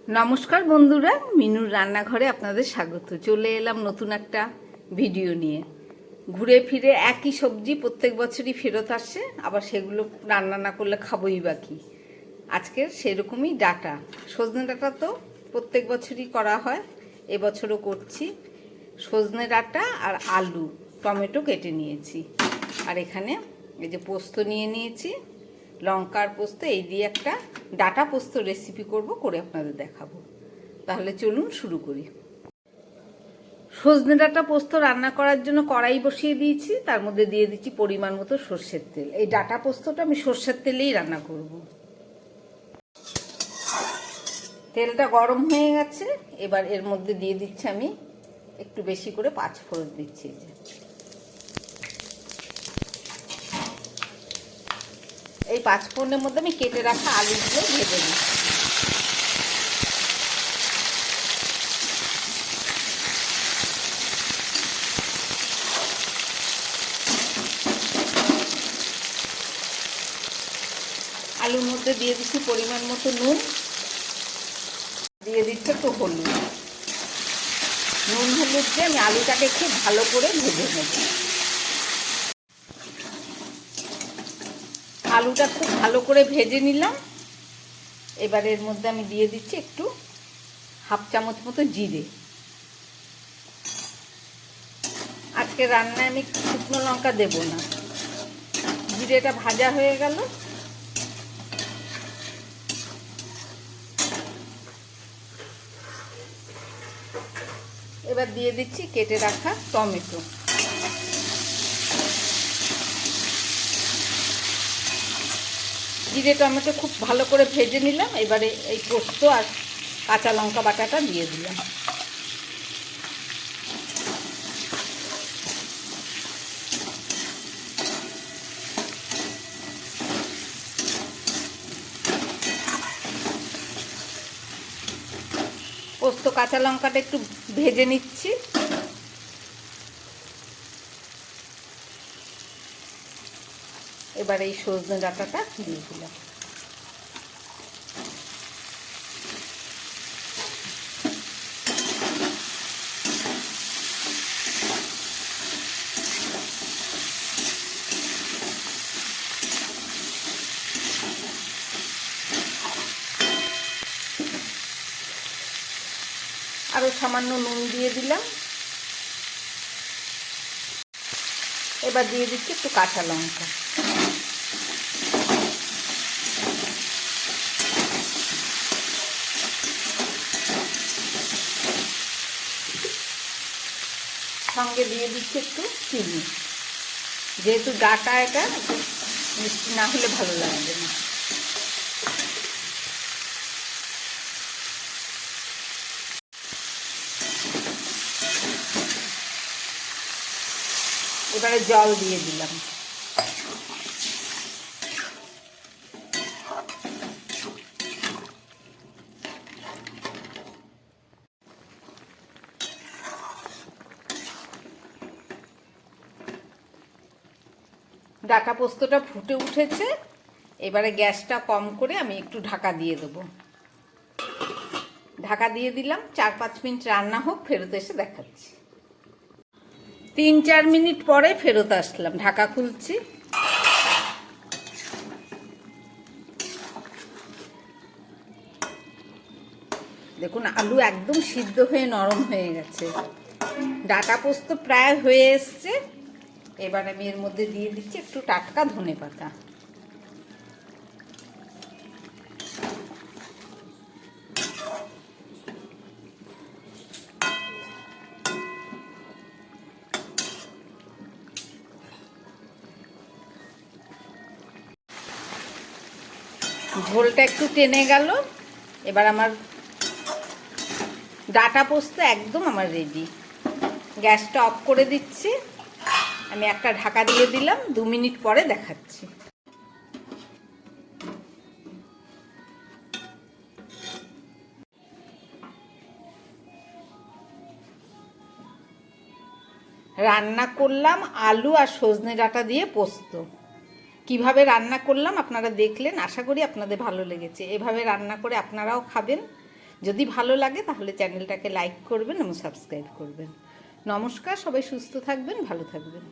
নমস্কার বন্ধুরা, মিনুর রান্নাঘরে আপনাদের স্বাগত। চলে এলাম নতুন একটা ভিডিও নিয়ে। ঘুরে ফিরে একই সবজি প্রত্যেক বছরই ফেরত আসে, আবার সেগুলো রান্না না করলে খাবোই বাকি। আজকের সেরকমই ডাঁটা, সজনে ডাঁটা তো প্রত্যেক বছরই করা হয়, এবছরও করছি। সজনে ডাঁটা আর আলু টমেটো কেটে নিয়েছি, আর এখানে এই যে পোস্ত নিয়ে নিয়েছি, লঙ্কার পোস্ত। এই দিয়ে একটা ডাঁটা পোস্ত রেসিপি করে আপনাদের দেখাবো। তাহলে চলুন শুরু করি। সজনে ডাঁটা পোস্ত রান্না করার জন্য কড়াই বসিয়ে দিয়েছি, তার মধ্যে দিয়ে দিচ্ছি পরিমাণ মতো সর্ষের তেল। এই ডাঁটা পোস্তটা আমি সর্ষের তেলেই রান্না করব। তেলটা গরম হয়ে গেছে, এবার এর মধ্যে দিয়ে দিচ্ছি আমি একটু বেশি করে পাঁচফোড়ন দিচ্ছি। এই পাঁচফোড়নের মধ্যে আমি কেটে রাখা আলুগুলো ভেজে নিই। আলুর মধ্যে দিয়ে দিচ্ছি পরিমাণ মতো নুন, দিয়ে দিচ্ছি একটু হলুদ। নুন হলুদ দিয়ে আমি আলুটাকে খুব ভালো করে ভেজে নেব। আলুটা খুব ভালো করে ভেজে নিলাম। এবার এর মধ্যে আমি দিয়ে দিচ্ছি একটু হাফ চামচ মতো জিরে। আজকে রান্নায় আমি শুকনো লঙ্কা দেব না। জিরেটা ভাজা হয়ে গেল, এবার দিয়ে দিচ্ছি কেটে রাখা টমেটো। জিরে টমেটো খুব ভালো করে ভেজে নিলাম। এবারে এই পোস্ত আর কাঁচা লঙ্কা বাটাটা দিয়ে দিলাম। পোস্ত কাঁচা লঙ্কাটা একটু ভেজে নিচ্ছি। এবার এই সজনে ডাঁটাটা দিয়ে দিলাম। আরো সামান্য নুন দিয়ে দিলাম। এবার দিয়ে দিচ্ছি একটু কাঁচা লঙ্কা। সঙ্গে দিয়ে দিচ্ছি একটু চিনি, যেহেতু ডাঁটা এটা মিষ্টি না হলে ভালো লাগবে না। এবারে জল দিয়ে দিলাম। ডাঁটা পোস্তটা ফুটে উঠেছে, এবারে গ্যাসটা কম করে আমি একটু ঢাকা দিয়ে দেবো। ঢাকা দিয়ে দিলাম, 4-5 মিনিট রান্না হোক, ফেরত এসে দেখাচ্ছি। 3-4 মিনিট পরে ফেরত আসলাম, ঢাকা খুলছি। দেখুন আলু একদম সিদ্ধ হয়ে নরম হয়ে গেছে, ডাঁটা পোস্ত প্রায় হয়ে এসছে। এবার আমি এর মধ্যে দিয়ে দিচ্ছি একটু টাটকা ধনেপাতা। ঝোলটা একটু টেনে গেল। এবার আমার ডাঁটা পোস্ত একদম আমার রেডি। গ্যাসটা অফ করে দিচ্ছি, আমি একটা ঢাকা দিয়ে দিলাম। 2 মিনিট পরে দেখাচ্ছি। রান্না করলাম আলু আর সজনে ডাঁটা দিয়ে পোস্ত। কিভাবে রান্না করলাম আপনারা দেখলেন, আশা করি আপনাদের ভালো লেগেছে। এভাবে রান্না করে আপনারাও খাবেন। যদি ভালো লাগে তাহলে চ্যানেলটাকে লাইক করবেন এবং সাবস্ক্রাইব করবেন। নমস্কার, সবাই সুস্থ থাকবেন, ভালো থাকবেন।